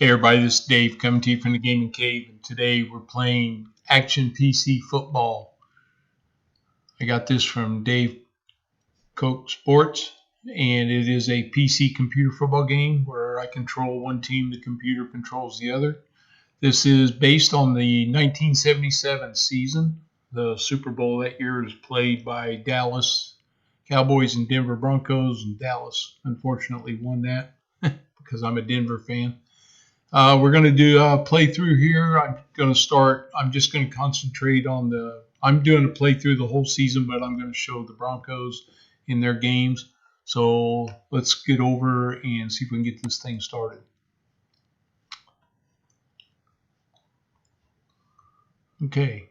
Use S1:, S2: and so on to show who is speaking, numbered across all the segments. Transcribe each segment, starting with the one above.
S1: Hey everybody, this is Dave coming to you from the Gaming Cave, and today we're playing Action PC Football. I got this from Dave Coke Sports, and it is a PC computer football game where I control one team, the computer controls the other. This is based on the 1977 season. The Super Bowl that year was played by Dallas Cowboys and Denver Broncos, and Dallas unfortunately won that because I'm a Denver fan. We're going to do a playthrough here. I'm just going to concentrate on I'm doing a playthrough the whole season, but I'm going to show the Broncos in their games. So let's get over and see if we can get this thing started. Okay.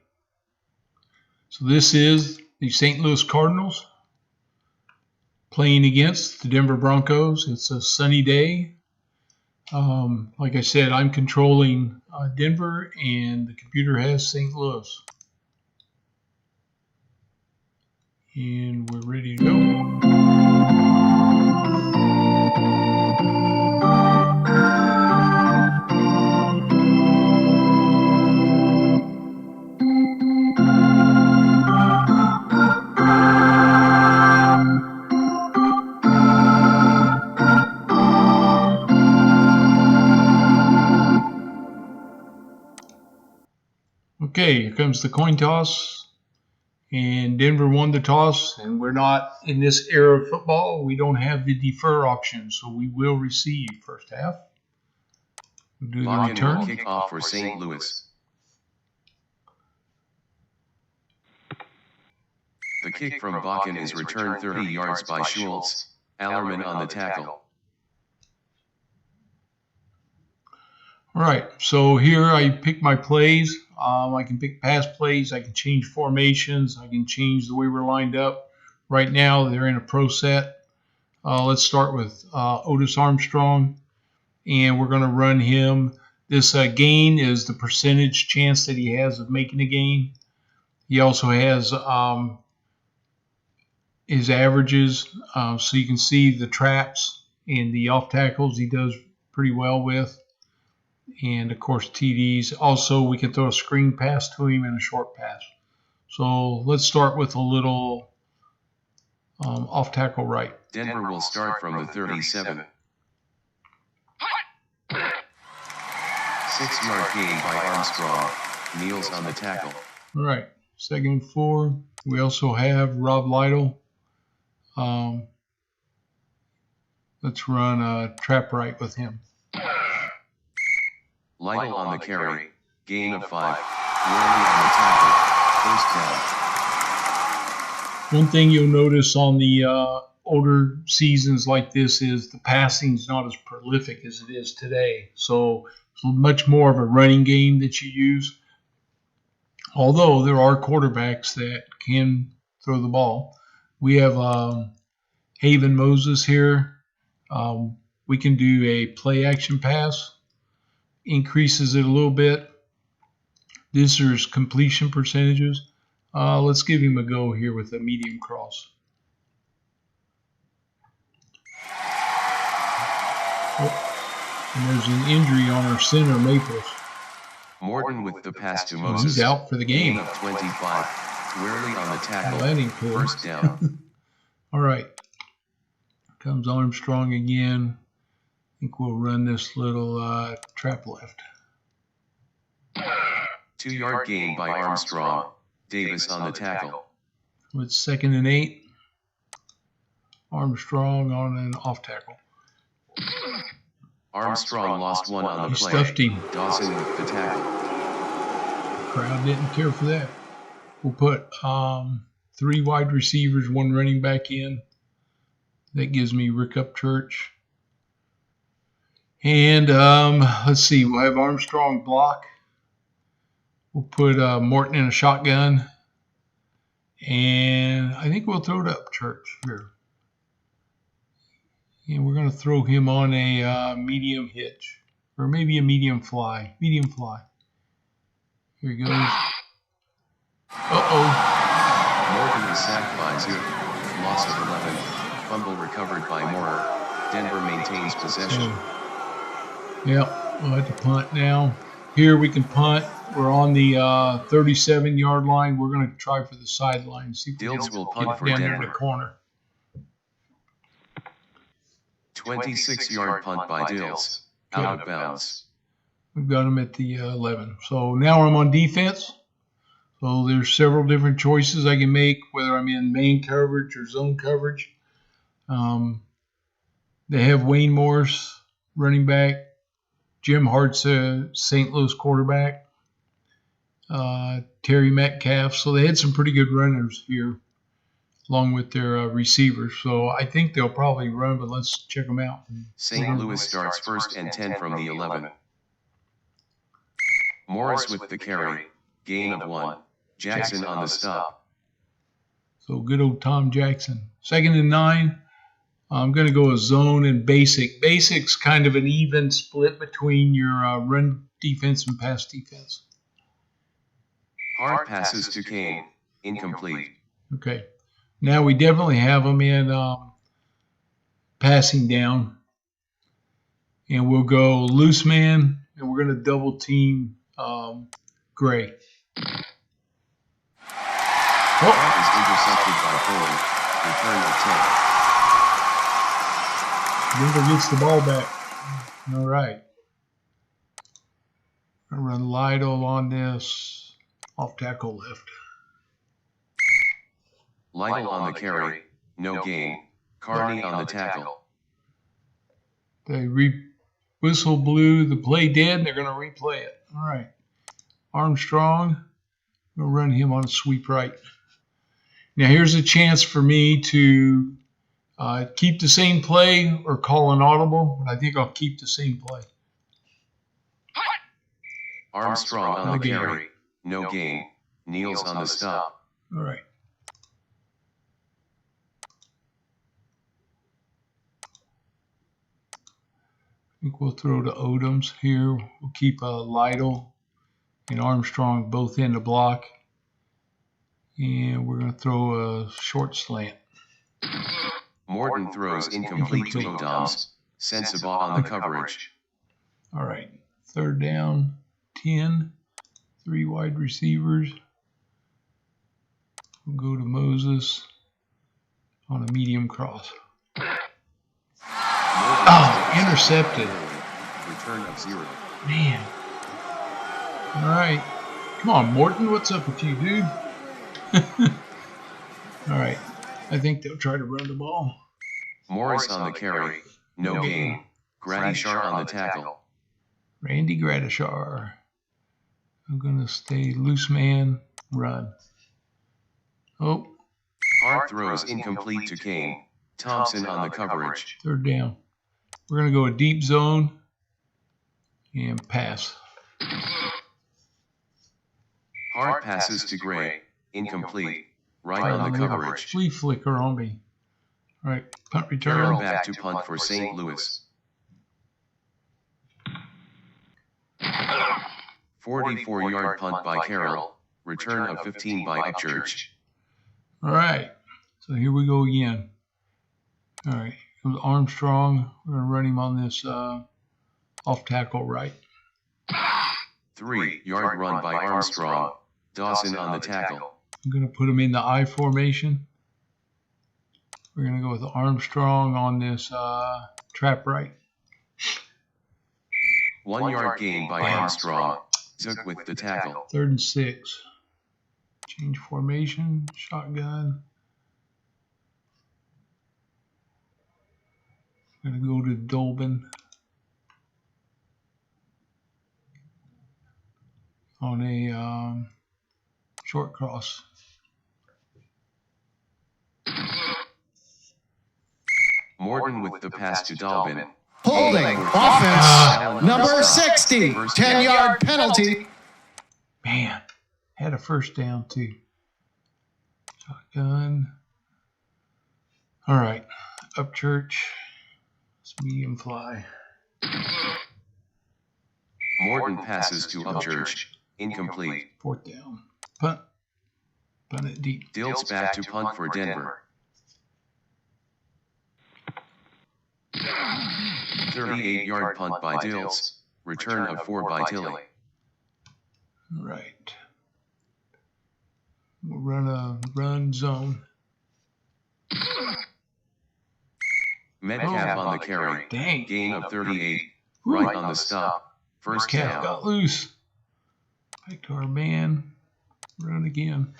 S1: So this is the St. Louis Cardinals playing against the Denver Broncos. It's a sunny day. Like I said, I'm controlling Denver, and the computer has St. Louis. And we're ready to go. Okay, here comes the coin toss, and Denver won the toss, and we're not in this era of football. We don't have the defer option, so we will receive first half. We'll do the return.
S2: Kick off for St. Louis. The kick from Bakken is returned 30 yards by Schultz. Allerman on the tackle.
S1: All right, so here I pick my plays. I can pick pass plays. I can change formations. I can change the way we're lined up. Right now, they're in a pro set. Let's start with Otis Armstrong, and we're going to run him. This gain is the percentage chance that he has of making a gain. He also has his averages, so you can see the traps and the off tackles he does pretty well with. And of course TDs. Also, we can throw a screen pass to him and a short pass. So let's start with a little off tackle right.
S2: Denver will start from the 37. 6-yard gain by Armstrong. Niels on the tackle.
S1: All right, 2nd and 4. We also have Rob Lytle. Let's run a trap right with him.
S2: Lytle on the carry, gain of 5. Worley on the tackle, first down.
S1: One thing you'll notice on the older seasons like this is the passing's not as prolific as it is today. So it's much more of a running game that you use. Although there are quarterbacks that can throw the ball. We have Haven Moses here. We can do a play action pass. Increases it a little bit. This is completion percentages. Let's give him a go here with a medium cross. Oh, and there's an injury on our center, Maples.
S2: Morton with the pass to Moses.
S1: He's out for the game.
S2: Gain of 25. Worley on the tackle,
S1: Cool.
S2: first down.
S1: All right. Comes Armstrong again. I think we'll run this little trap left.
S2: 2-yard gain by Armstrong. Davis on the tackle.
S1: With 2nd and 8. Armstrong on an off tackle.
S2: Armstrong lost one on the play.
S1: Stuffed him.
S2: Dawson with the tackle.
S1: Crowd didn't care for that. We'll put 3 wide receivers, 1 running back in. That gives me Rick Upchurch. And let's see, we'll have Armstrong block. We'll put Morton in a shotgun. And I think we'll throw it up Church here. And we're going to throw him on a medium hitch. Or maybe a medium fly. Medium fly. Here he goes. Uh-oh.
S2: Morton is sacked by Zoo. Loss of 11. Fumble recovered by Moorer. Denver maintains possession.
S1: Yeah. We'll have to punt now. Here we can punt. We're on the 37-yard line. We're going to try for the sideline. See if
S2: Dills will punt for
S1: down
S2: Denver.
S1: there in the corner.
S2: 26-yard punt by Dills. Out of bounds.
S1: We've got them at the 11. So now I'm on defense. So there's several different choices I can make, whether I'm in main coverage or zone coverage. They have Wayne Morris, running back. Jim Hart's a St. Louis quarterback. Terry Metcalf. So they had some pretty good runners here, along with their receivers. So I think they'll probably run, but let's check them out.
S2: St. Louis starts 1st and 10 from the 11. Morris with the carry. Gain of 1. Jackson on the stop.
S1: So good old Tom Jackson. 2nd and 9. I'm going to go a zone and basic. Basic's kind of an even split between your run defense and pass defense.
S2: Hard passes to Kane. Incomplete.
S1: Okay. Now we definitely have them in passing down. And we'll go loose man, and we're going to double team Gray.
S2: That is intercepted by Foley. Return of 10.
S1: Denver gets the ball back. All right. I'm going to run Lytle on this. Off tackle left.
S2: Lytle on the carry. No gain. Carney on the tackle.
S1: They whistle blew the play dead, and they're going to replay it. All right. Armstrong. We'll run him on a sweep right. Now here's a chance for me to keep the same play or call an audible, but I think I'll keep the same play.
S2: Armstrong on the carry. No gain. Niels on the stop.
S1: All right. I think we'll throw to Odoms here. We'll keep Lytle and Armstrong both in the block. And we're going to throw a short slant.
S2: Morton throws incomplete to Odoms. Sensabaugh on the coverage.
S1: All right. 3rd down, 10. 3 wide receivers. We'll go to Moses on a medium cross. Oh, intercepted.
S2: Return of 0.
S1: Man. All right. Come on, Morton. What's up with you, dude? All right. I think they'll try to run the ball.
S2: Morris on the carry. No gain. Gradishar on the tackle.
S1: Randy Gradishar. I'm going to stay loose man, run. Oh.
S2: Hart throws incomplete to Kane. Thompson on the coverage.
S1: 3rd down. We're going to go a deep zone and pass.
S2: Hart passes to Gray. Incomplete. Right on the coverage.
S1: Flea flicker on me. All right, punt return.
S2: Carroll back to punt for St. Louis. 44-yard punt by Carroll. Return of 15 by Upchurch.
S1: All right, so here we go again. All right, comes Armstrong. We're going to run him on this off tackle right.
S2: 3-yard run by Armstrong. Dawson on the tackle.
S1: I'm going to put him in the I formation. We're going to go with Armstrong on this trap right.
S2: 1-yard gain by Armstrong. Zook with the tackle.
S1: 3rd and 6. Change formation. Shotgun. Going to go to Dolbin on a short cross.
S2: Morton with the pass to Dolbin.
S3: Holding offense number 60, 10-yard penalty.
S1: Man, had a 1st down too. Shotgun. All right, Upchurch. It's medium fly.
S2: Morton passes to Upchurch. Incomplete.
S1: 4th down. Punt. Punt it deep.
S2: Dills back to punt for Denver. 38-yard punt by Dills. return of 4 by Tilly.
S1: All right. We'll run a run zone.
S2: Metcalf on the carry.
S1: Dang.
S2: Gain of 38. Right on the stop. First down.
S1: Got loose. Back to our man. Run again.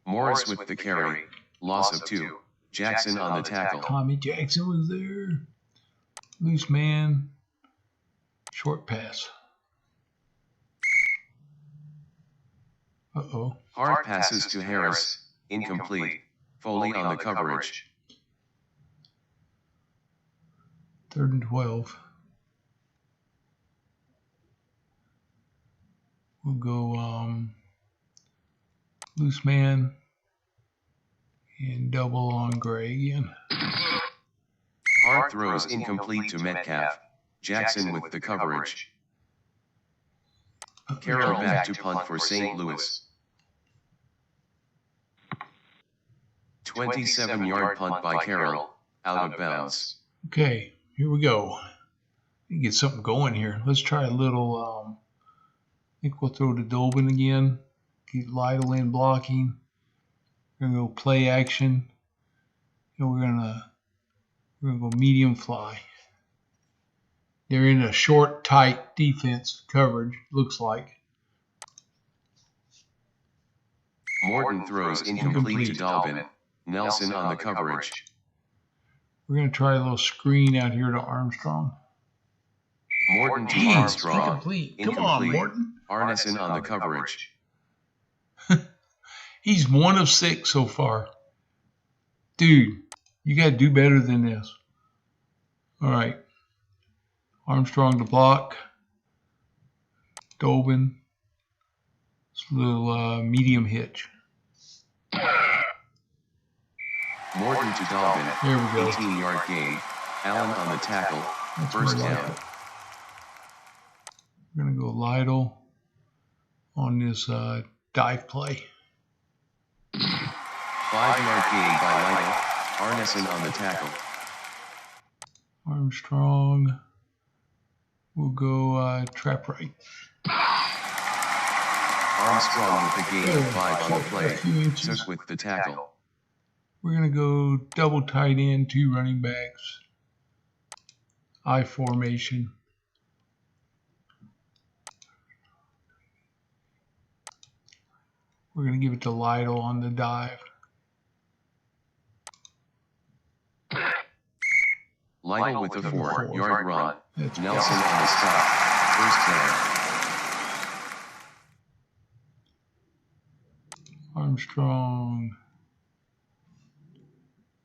S2: Morris with the carry. Loss of 2. Jackson on the tackle.
S1: Tommy Jackson was there. Loose man. Short pass. Uh-oh.
S2: Hard passes to Harris. Incomplete. Foley on the coverage.
S1: 3rd and 12. We'll go loose man and double on Gray again.
S2: Hard throws incomplete to Metcalf. Jackson with the coverage. Carroll back to punt for St. Louis. 27-yard punt by Carroll. Out of bounds.
S1: Okay, here we go. Get something going here. Let's try a little, I think we'll throw to Dolbin again. Get Lytle in blocking. We're gonna go play action. And we're gonna go medium fly. They're in a short, tight defense coverage, looks like.
S2: Morton throws incomplete to Dolbin. Nelson on the coverage.
S1: We're gonna try a little screen out here to Armstrong.
S2: Morton to Armstrong.
S1: Incomplete. Come on, Morton.
S2: Arneson on the coverage.
S1: He's 1 of 6 so far. Dude, you got to do better than this. All right. Armstrong to block. Dolbin. It's a little medium hitch.
S2: Morton to Dolbin.
S1: There we go.
S2: 18-yard gain. Allen on the tackle.
S1: That's
S2: First
S1: more like
S2: down.
S1: it. We're going to go Lytle on this dive play.
S2: 5-yard gain by Lytle. Arneson on the tackle.
S1: Armstrong. We'll go trap right.
S2: Armstrong with a gain of 5 on the play. Took with the tackle.
S1: We're going to go double tight end, 2 running backs. I formation. We're going to give it to Lytle on the dive.
S2: Lytle with a 4-yard run.
S1: That's
S2: Nelson on the stop. First down.
S1: Armstrong.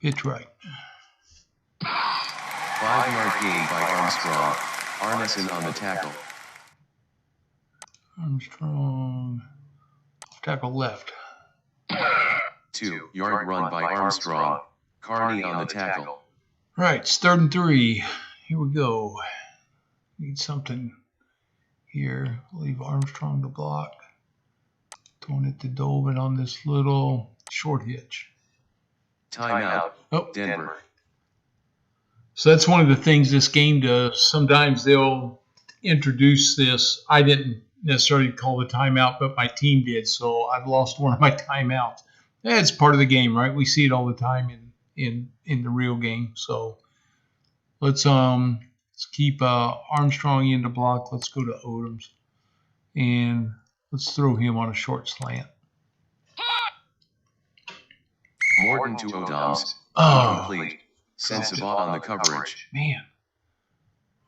S1: Pitch right.
S2: 5-yard gain by Armstrong. Arneson on the tackle.
S1: Armstrong. Tackle left.
S2: 2-yard run by Armstrong. Carney on the tackle.
S1: All right, it's 3rd and 3. Here we go. Need something here. Leave Armstrong to block. Throwing it to Dolbin on this little short hitch.
S2: Timeout.
S1: Oh,
S2: Denver.
S1: So that's one of the things this game does. Sometimes they'll introduce this. I didn't necessarily call the timeout, but my team did. So I've lost one of my timeouts. It's part of the game, right? We see it all the time in the real game. So let's keep Armstrong in the block. Let's go to Odoms. And let's throw him on a short slant.
S2: Morton to Odoms.
S1: Oh,
S2: Incomplete. Sensabaugh on the coverage.
S1: man.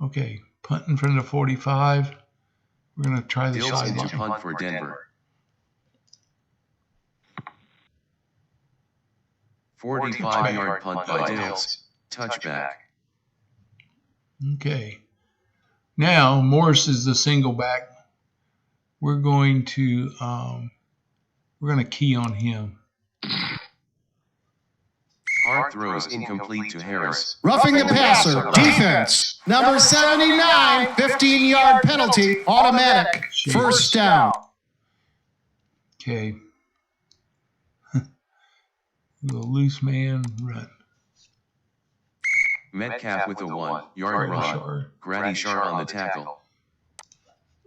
S1: Okay, punting from the 45. We're going to try the
S2: Dills into
S1: sideline.
S2: punt for Denver. 45-yard punt by Dills. Touchback.
S1: Okay. Now, Morris is the single back. We're going to key on him.
S2: Hard throws incomplete to Harris.
S3: Roughing the passer. Defense. Number 79. 15-yard penalty. Automatic. First down.
S1: Okay. Go loose man, run.
S2: Metcalf with a 1-yard run. Grady Shar on the tackle.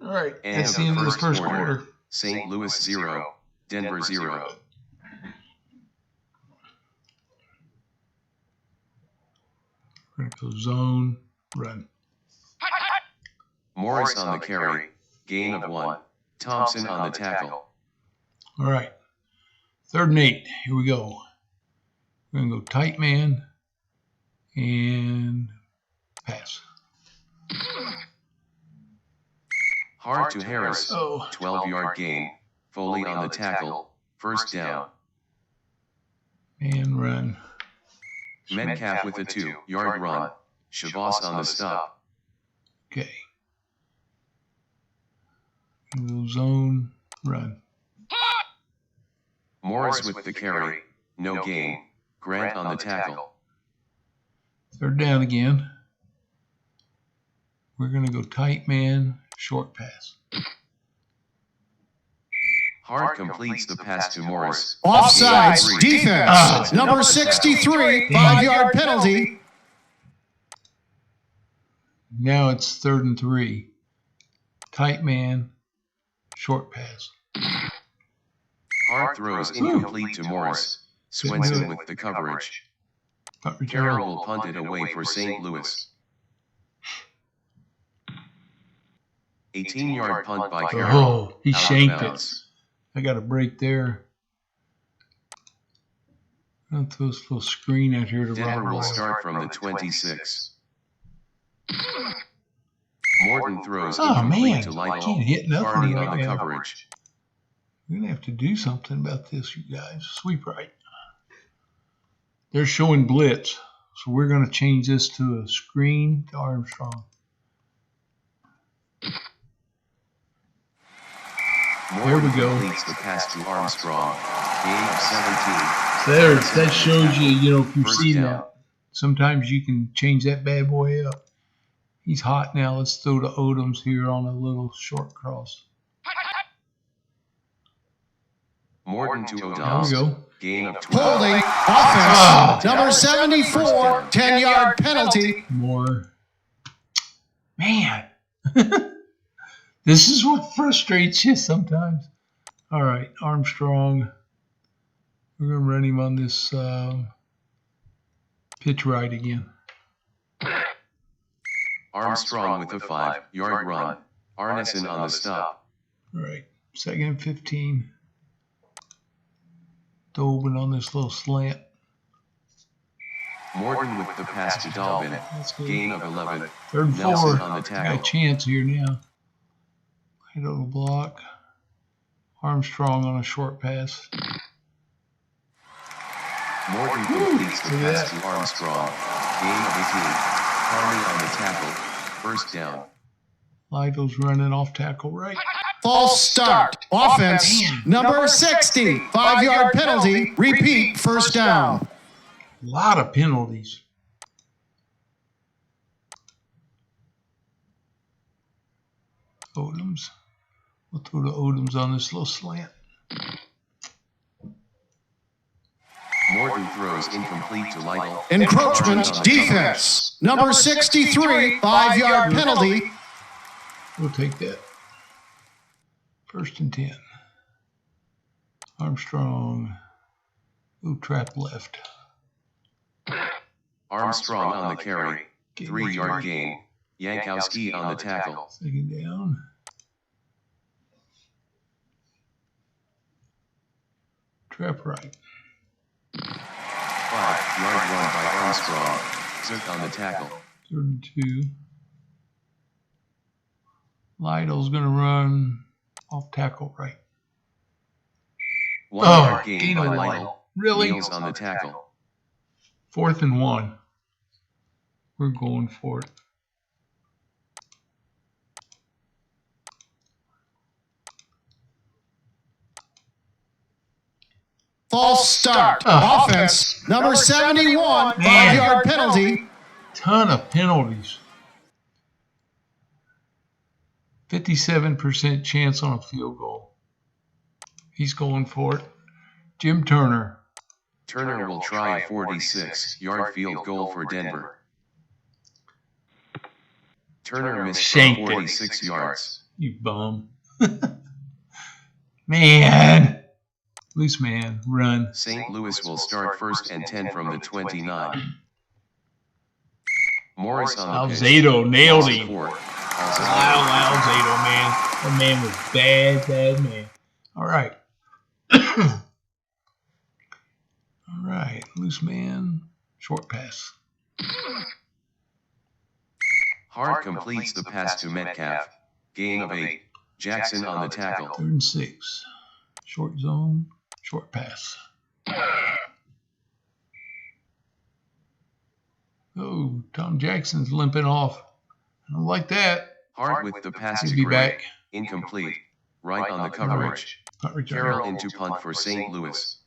S1: All right,
S2: End
S1: that's the end of the first quarter.
S2: St. Louis 0, Denver 0.
S1: We're going to go zone, run.
S2: Morris on the carry. Gain of 1. Thompson on the tackle.
S1: All right, 3rd and 8. Here we go. We're going to go tight man and pass.
S2: Hard to Harris.
S1: Oh,
S2: 12-yard gain. Foley on the tackle. First down.
S1: and run.
S2: Metcalf with a 2-yard run. Shavas on the stop.
S1: Okay. We'll go zone, run.
S2: Morris with the carry. No gain. Grant on the tackle.
S1: 3rd down again. We're going to go tight man, short pass.
S2: Hard completes the pass to Morris.
S3: Offsides, defense. Number 63, 5-yard penalty.
S1: Now it's 3rd and 3. Tight man, short pass.
S2: Hard throws incomplete to Morris. Swenson with the coverage.
S1: Punt return.
S2: Carroll will punt it away for St. Louis. 18-yard punt by Carroll.
S1: Oh, he
S2: Out of
S1: shanked
S2: bounds.
S1: it. I got a break there. I'll throw this little screen out here to
S2: Denver
S1: Robert.
S2: will start from the 26. Morton throws
S1: Oh
S2: incomplete
S1: man,
S2: to
S1: I
S2: Lytle.
S1: can't hit nothing
S2: Barney
S1: right
S2: on the
S1: now.
S2: coverage.
S1: We're going to have to do something about this, you guys. Sweep right. They're showing blitz, so we're going to change this to a screen to Armstrong. There we go.
S2: Completes the pass to Armstrong. Gain of 17.
S1: There, that shows you, if you've
S2: First
S1: seen
S2: down.
S1: that, sometimes you can change that bad boy up. He's hot now. Let's throw to Odoms here on a little short cross.
S2: Morton to
S1: There we
S2: O'Donnell.
S1: go.
S2: Gain of 12.
S3: Holding, offense. Number 74, 10-yard penalty.
S1: More. Man. This is what frustrates you sometimes. All right, Armstrong. We're going to run him on this pitch right again.
S2: Armstrong with a 5-yard run. Arneson on the stop.
S1: All right, 2nd and 15. Dobin on this little slant.
S2: Morton with the pass to Dalvin.
S1: That's good.
S2: Gain of 11.
S1: 3rd and 4.
S2: Nelson on the
S1: Got a
S2: tackle.
S1: chance here now. Right over the block. Armstrong on a short pass.
S2: Morton completes the
S1: Look at
S2: pass to Armstrong. Gain of 18. Carney on the tackle. First down.
S1: Lytle's running off tackle right.
S3: False start. Offense. Number 60, 5-yard penalty. Repeat, first down.
S1: A lot of penalties. Odoms. We'll throw the Odoms on this little slant.
S2: Morton throws incomplete to Lytle.
S3: Encroachment defense. Number 63, 5-yard penalty.
S1: We'll take that. 1st and 10. Armstrong. Ooh, trap left.
S2: Armstrong on the carry. 3-yard gain. Yankowski on the tackle.
S1: 2nd down. Trap right.
S2: 5-yard run by Armstrong. Zook on the tackle.
S1: 3rd and 2. Lytle's going to run off tackle right.
S2: 1-yard gain
S1: gain
S2: by
S1: of
S2: Lytle.
S1: Really?
S2: Niels on the tackle.
S1: 4th and 1. We're going for it.
S3: False start. Offense. Number 71, 5-yard penalty.
S1: Ton of penalties. 57% chance on a field goal. He's going for it. Jim Turner.
S2: Turner will try a 46-yard field goal for Denver. Turner missed
S1: Shanked
S2: for
S1: it.
S2: 46 yards.
S1: You bum. Man. Loose man. Run.
S2: St. Louis will start first and 10 from the 29. Morris on the pitch.
S1: Alzado nailed him.
S2: 4.
S1: Wow, Alzado, man. That man was bad man. All right. All right. Loose man. Short pass.
S2: Hart completes the pass to Metcalf. Gain of 8. Jackson on the tackle.
S1: 3rd and 6. Short zone. Short pass. Oh, Tom Jackson's limping off. I don't like that.
S2: Hart with the pass
S1: He'll
S2: to
S1: be
S2: Gray.
S1: back.
S2: Incomplete. Right on the coverage.
S1: Punt return.
S2: Carroll into punt for St. Louis.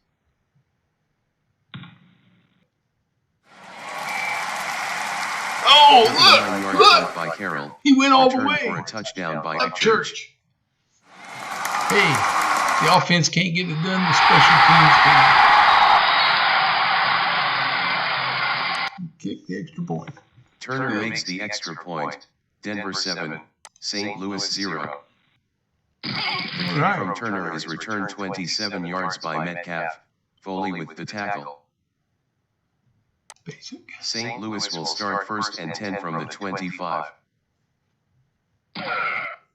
S1: Oh,
S2: 39-yard
S1: look!
S2: punt by Carroll.
S1: He went all the
S2: Return
S1: way.
S2: for a touchdown by
S1: Upchurch.
S2: Upchurch.
S1: Hey, the offense can't get it done. The special teams can. Kick the extra point.
S2: Turner makes the extra point. Denver 7, St. Louis 0. The kick
S1: Right.
S2: from Turner is returned 27 yards by Metcalf. Foley with the tackle.
S1: Basic.
S2: St. Louis will start first and 10 from the 25.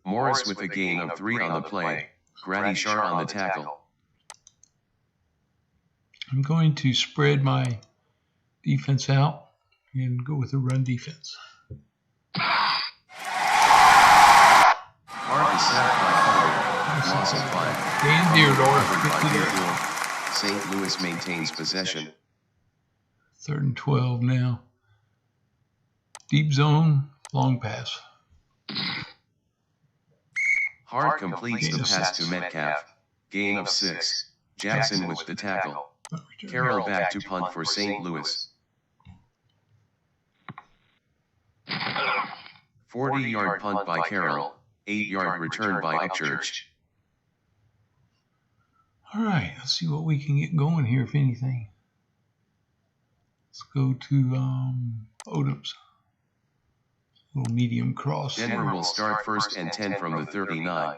S2: Morris with a gain of 3 on the play. Grady Sharp on the tackle.
S1: I'm going to spread my defense out and go with a run defense.
S2: Hart is sacked by Collier. Loss of 5.
S1: Dan Deardorff.
S2: Covered by
S1: Get to the
S2: Deardorff. St. Louis maintains possession.
S1: 3rd and 12 now. Deep zone, long pass.
S2: Hart completes the pass to Metcalf. Gain of 6. Jackson with the tackle. Carroll back to punt for St. Louis. 40-yard punt by Carroll. 8-yard return by Upchurch.
S1: All right, let's see what we can get going here, if anything. Let's go to Odoms. Little medium cross.
S2: Denver will start first and 10 from the 39.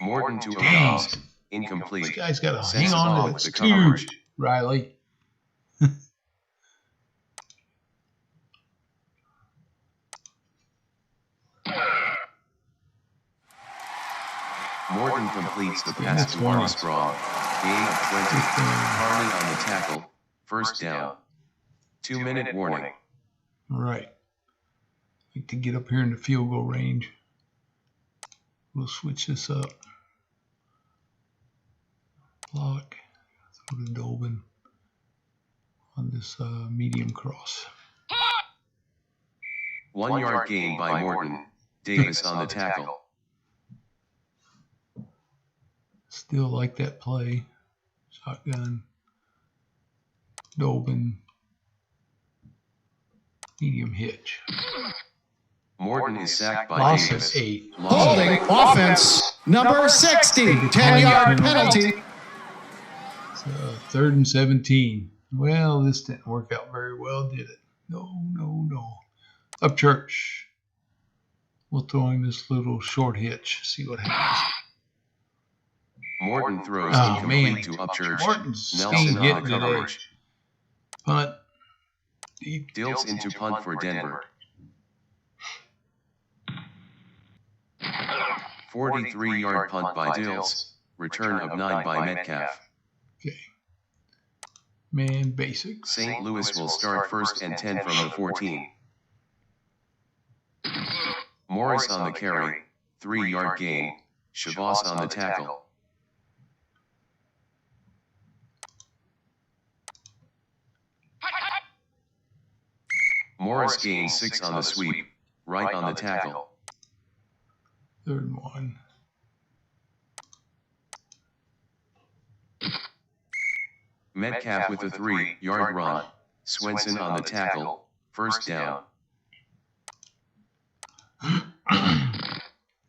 S2: Morton to
S1: Dang.
S2: Odoms. Incomplete.
S1: This guy's got to
S2: Sends
S1: hang
S2: the
S1: on
S2: ball
S1: to
S2: with
S1: it.
S2: the coverage.
S1: Riley.
S2: Morton completes the
S1: Yeah,
S2: pass
S1: that's
S2: to
S1: one.
S2: Armstrong. Gain of 20. Harley on the tackle. First down. 2-minute warning.
S1: All right. Like to get up here in the field goal range. We'll switch this up. Block. Throw to Dolbin on this medium cross.
S2: 1-yard gain by Morton. Davis on the tackle.
S1: Still like that play. Shotgun. Dolbin. Medium hitch.
S2: Morton is sacked by
S1: Loss of
S2: Davis.
S1: 8.
S3: Holding offense number 60. 10-yard penalty.
S1: It's 3rd and 17. Well, this didn't work out very well, did it? No. Upchurch. We'll throw him this little short hitch. See what happens.
S2: Morton throws
S1: Oh,
S2: incomplete
S1: man.
S2: to Upchurch.
S1: Morton's
S2: Nelson
S1: staying
S2: on
S1: getting
S2: the
S1: today.
S2: coverage.
S1: Punt. Deep.
S2: Dilts into punt for Denver. 43-yard punt by Dills. Return of 9 by Metcalf.
S1: Okay. Man, basic.
S2: St. Louis will start first and 10 from the 14. Morris on the carry. 3-yard gain. Shavas on the tackle. Morris gains 6 on the sweep. Right on the tackle.
S1: 3rd and 1.
S2: Metcalf with a 3-yard run. Swenson on the tackle. First down.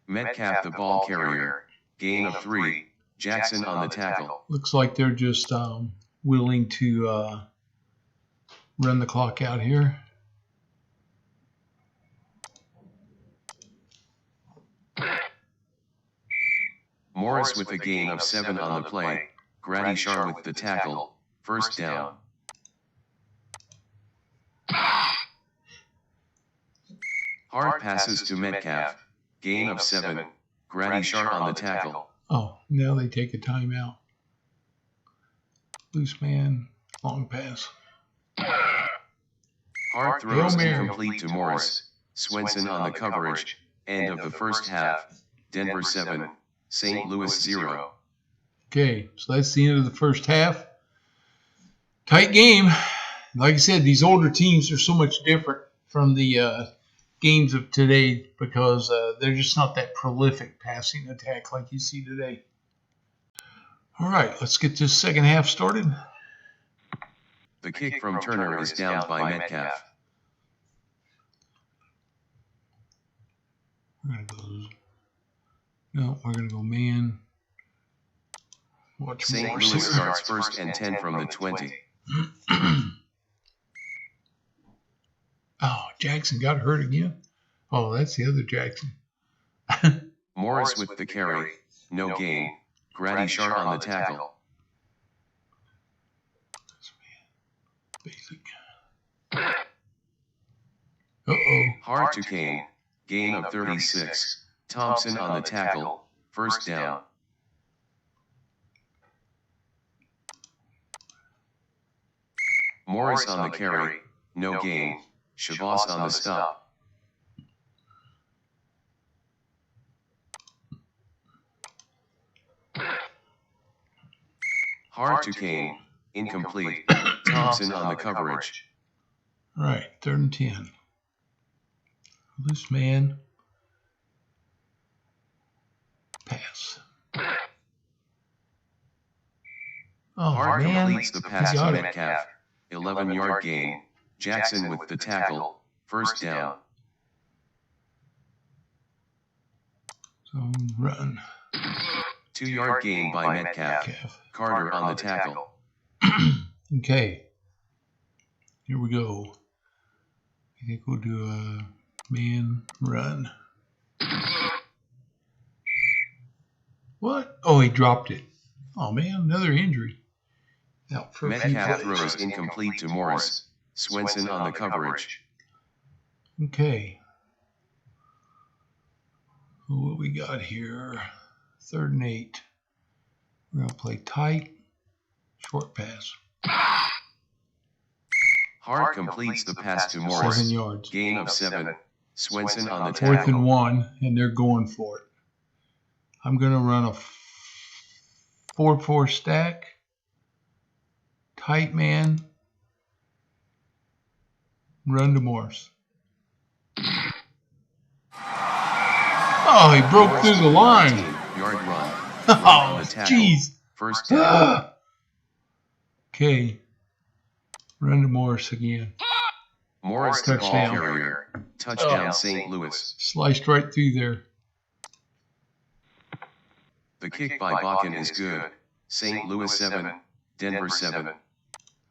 S2: Metcalf the ball carrier. Gain of 3. Jackson on the tackle.
S1: Looks like they're just willing to run the clock out here.
S2: Morris with a gain of 7 on the play. Grady Shar with the tackle. First down. Hard passes to Metcalf. Gain of 7. Grady Shar on the tackle.
S1: Oh, now they take a timeout. Loose man, long pass.
S2: Hard throws incomplete to Morris. Swenson on the coverage. End of the first half. Denver 7, St. Louis 0.
S1: Okay, so that's the end of the first half. Tight game. Like I said, these older teams are so much different from the games of today because they're just not that prolific passing attack like you see today. All right, let's get this second half started.
S2: The kick from Turner is downed by Metcalf.
S1: We're gonna go man. Watch
S2: St. Louis starts first and 10 from the 20.
S1: Oh, Jackson got hurt again. Oh, that's the other Jackson.
S2: Morris with the carry. No gain. Grady Shar on the tackle.
S1: Basic. Uh-oh.
S2: Hard to Kane. Gain of 36. Thompson on the tackle. First down. Morris on the carry. No gain. Shavas on the stop. Hard to Kane. Incomplete. Thompson on the coverage.
S1: All right, 3rd and 10. Loose man. Pass. Oh,
S2: Hard
S1: man.
S2: completes the pass to Metcalf. 11-yard gain. Jackson with the tackle. First down.
S1: So run.
S2: 2-yard gain by Metcalf. Carter on the tackle.
S1: Okay. Here we go. I think we'll do a man run. What? Oh, he dropped it. Oh, man, another injury. Out for
S2: Metcalf throws incomplete to Morris. Swenson on the coverage.
S1: Okay. What we got here? 3rd and 8. We're going to play tight. Short pass.
S2: Hard completes the pass to Morris.
S1: 7 yards.
S2: Gain of 7. Swenson on the
S1: 4th
S2: tackle.
S1: and 1, and they're going for it. I'm going to run a 4-4 stack. Tight man. Run to Morris. Oh, he broke through the line.
S2: 15-yard run.
S1: Oh, jeez.
S2: First down.
S1: Okay. Run to Morris again.
S2: Morris the ball
S1: Touchdown.
S2: carrier. Touchdown St. Louis.
S1: Sliced right through there.
S2: The kick by Bakken is good. St. Louis 7, Denver 7.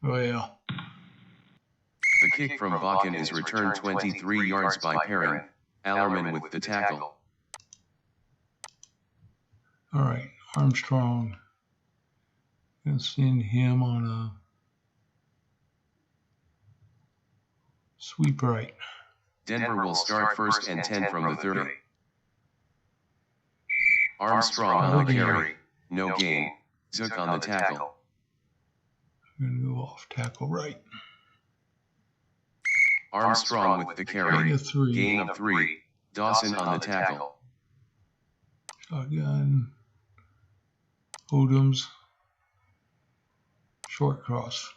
S1: Oh, yeah.
S2: The kick from Bakken is returned 23 yards by Perrin. Allerman with the tackle.
S1: All right. Armstrong. Gonna send him on a sweep right.
S2: Denver will start first and 10 from the 30. Armstrong on the carry. No gain. Zook on the tackle.
S1: I'm gonna go off tackle right.
S2: Armstrong with the carry.
S1: Gain of 3.
S2: Gain of 3. Dawson on the tackle.
S1: Shotgun. Odoms. Short cross.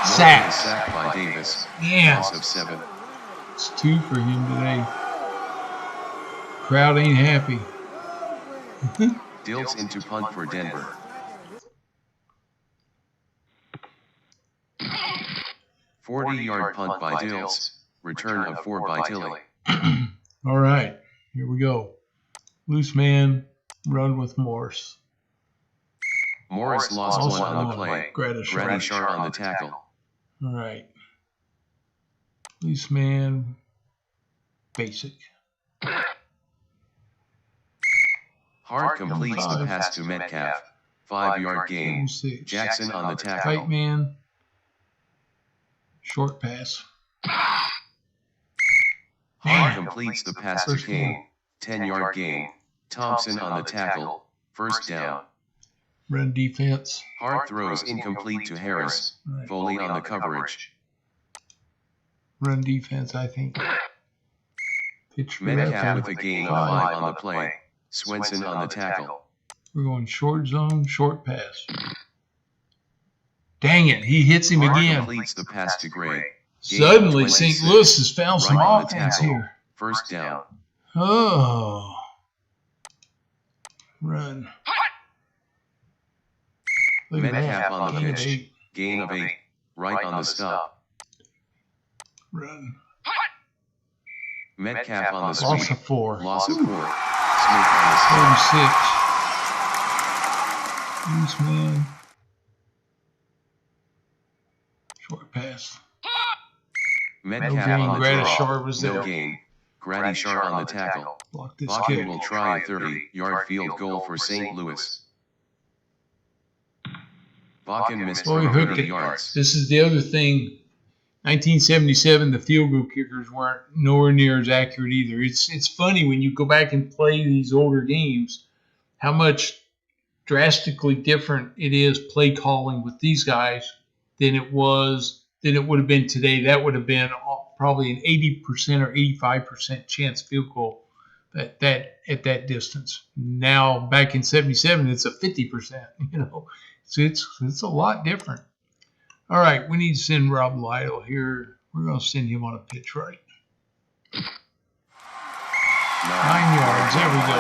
S1: Sack.
S2: Sacked by Davis.
S1: Yeah.
S2: Loss of 7.
S1: It's 2 for him today. Crowd ain't happy.
S2: Dilts into punt for Denver. "40-yard punt by Dilts. Return of 4 by Tilly.
S1: All right, here we go. Loose man, run with Morris.
S2: Morris lost
S1: Also
S2: one on the play.
S1: Grady
S2: Grady Shar on the tackle.
S1: All right. Loose man, basic.
S2: Hart completes the pass to Metcalf. 5-yard gain. Jackson on the tackle.
S1: Tight man. Short pass.
S2: Hart completes the pass to Kane. 10-yard gain. Thompson on the tackle. First down.
S1: Run defense.
S2: Hart throws incomplete to Harris. Foley on the coverage.
S1: Run defense, I think. Pitch
S2: Metcalf with a gain of 5 on the play. Swenson on the tackle.
S1: We're going short zone, short pass. Dang it, he hits him
S2: Hart
S1: again.
S2: completes the pass to Gray.
S1: Suddenly, St. Louis has found some offense here.
S2: First down.
S1: Oh. Run. Look at
S2: Metcalf
S1: that.
S2: on the
S1: Gain of
S2: pitch.
S1: 8.
S2: Gain of 8. Right on the stop.
S1: Run.
S2: Metcalf on the sweep.
S1: Loss of 4.
S2: Loss of 4. Smith on the stop.
S1: 36. Loose man. Short pass.
S2: Metcalf
S1: No
S2: on the
S1: gain.
S2: draw.
S1: Was
S2: No
S1: there.
S2: gain. Grady Sharp on the tackle.
S1: Block this
S2: Bakken
S1: kick.
S2: will try a 30-yard field goal for St. Louis. Bakken missed
S1: Boy,
S2: from
S1: hooked
S2: 30
S1: it.
S2: yards.
S1: This is the other thing. 1977, the field goal kickers weren't nowhere near as accurate either. It's funny when you go back and play these older games, how much drastically different it is play calling with these guys than it would have been today. That would have been probably an 80% or 85% chance field goal at that distance. Now back in 77, it's a 50%. So it's a lot different. All right, we need to send Rob Lytle here. We're going to send him on a pitch right. 9 yards. There we go.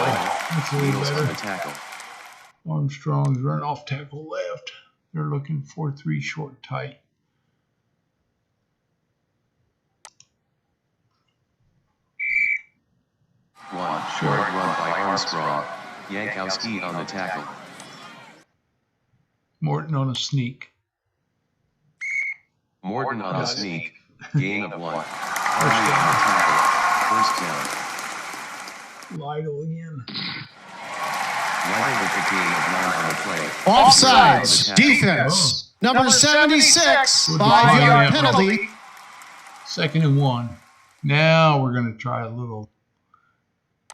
S1: That's a little
S2: Needles on the
S1: better.
S2: tackle.
S1: Armstrong's run off tackle left. They're looking 4-3 short tight.
S2: One short run by Armstrong. Yankowski on the tackle.
S1: Morton on a sneak.
S2: Morton on the sneak. Gain of 1. Harvey on the tackle. First down.
S1: Lytle again.
S2: Lytle with a gain of 9 on the play.
S3: Offsides. Defense. Number 76. 5-yard penalty.
S1: 2nd and 1. Now we're going to try a little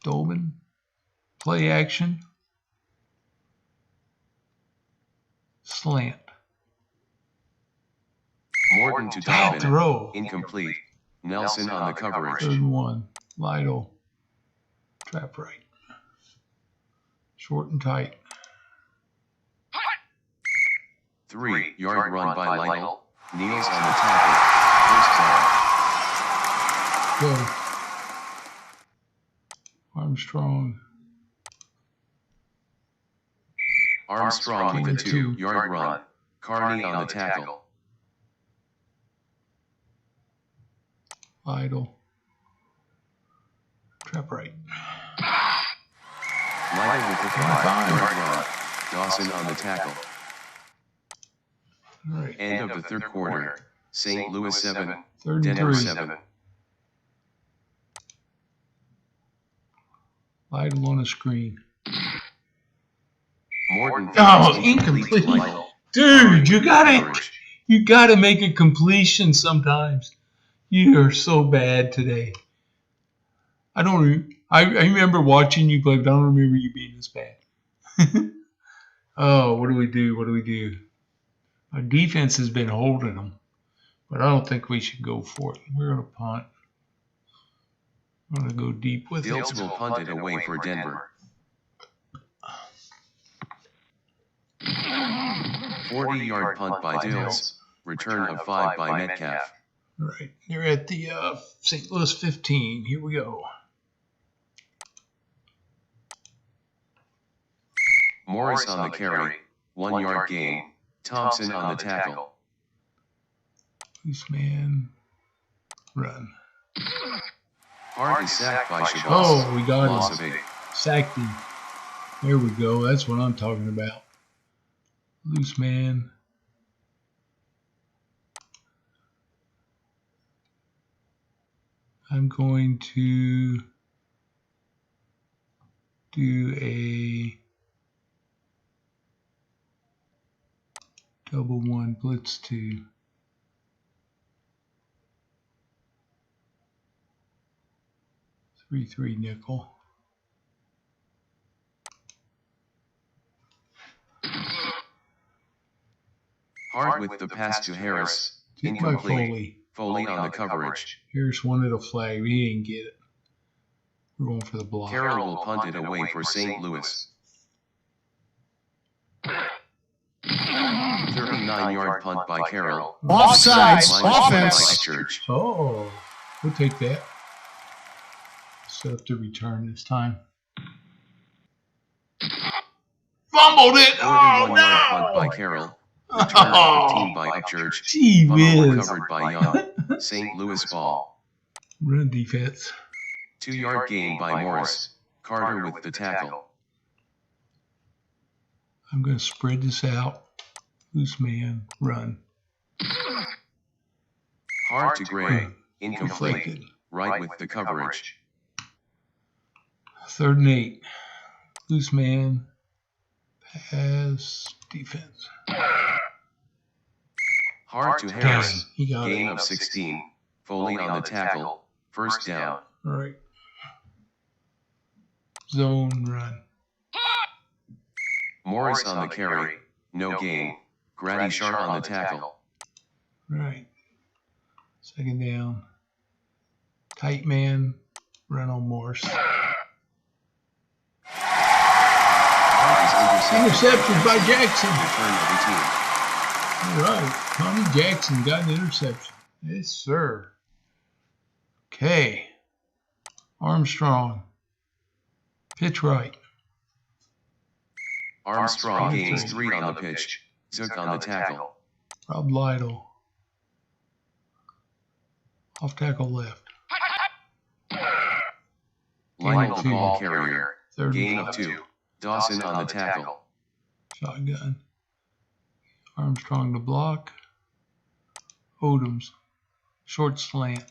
S1: Dolman play action. Slant.
S2: Morton to
S1: Bad
S2: Donovan.
S1: throw.
S2: Incomplete. Nelson on the coverage.
S1: 3rd and 1. Lytle. Trap right. Short and tight.
S2: 3-yard run by Lytle. Neals on the tackle. First down.
S1: Go. Armstrong.
S2: Armstrong with a 2-yard run. Carney on the tackle.
S1: Lytle. Trap right.
S2: Lytle with a 5-yard run. Dawson on the tackle.
S1: All right.
S2: End of the third quarter. St. Louis 7.
S1: 3rd and
S2: Denver
S1: 3.
S2: 7.
S1: Lytle on a screen.
S2: Morton.
S1: Oh, incomplete.
S2: Lytle.
S1: Dude, you gotta make a completion sometimes. You are so bad today. I remember watching you play, but I don't remember you being this bad. Oh, what do we do? Our defense has been holding them, but I don't think we should go for it. We're going to punt. I'm going to go deep with
S2: Dilts
S1: it.
S2: will punt it away for Denver. 40-yard punt by Dilts. Return of 5 by Metcalf.
S1: All right, they're at the St. Louis 15. Here we go.
S2: Morris on the carry. 1-yard gain. Thompson on the tackle.
S1: Loose man. Run.
S2: Hart is sacked by Shabazz.
S1: Oh, we got
S2: Loss
S1: him.
S2: of 8.
S1: Sacked him. There we go. That's what I'm talking about. Loose man. I'm going to do a Double one, blitz two. Three nickel.
S2: Hard with the pass to Harris.
S1: Hit by
S2: Incomplete. Foley on the coverage.
S1: Harris wanted a flag, but he didn't get it. We're going for the block.
S2: Carroll will punt it away for St. Louis. 39-yard punt by Carroll.
S3: Offsides.
S2: Line
S3: Offense.
S2: by Church.
S1: Oh, we'll take that. Set up the return this time. Fumbled it. Oh,
S2: 41-yard punt by
S1: no.
S2: Carroll. Return of 15 by Upchurch.
S1: Gee
S2: Fumble
S1: whiz.
S2: recovered by Young. St. Louis ball.
S1: Run defense.
S2: 2-yard gain by Morris. Carter with the tackle.
S1: I'm going to spread this out. Loose man, run.
S2: Hard to Gray. Incomplete.
S1: Deflected.
S2: Right with the coverage.
S1: 3rd and 8. Loose man, pass, defense.
S2: Hard to Harris.
S1: Dang, he got
S2: Gain
S1: it.
S2: of 16. Foley on the tackle. First down.
S1: All right. Zone run.
S2: Morris on the carry. No gain. Grady Sharp on the tackle.
S1: Right. 2nd down. Tight man, run on Morse. Interception by Jackson.
S2: Return of 18.
S1: All right. Tommy Jackson got an interception. Yes, sir. Okay. Armstrong. Pitch right.
S2: Armstrong gains 3 on the pitch. Zook on the tackle.
S1: Rob Lytle. Off tackle left.
S2: Lytle the ball carrier.
S1: 3rd
S2: Gain
S1: and
S2: of
S1: 5.
S2: 2. Dawson on the tackle.
S1: Shotgun. Armstrong to block. Odoms. Short slant.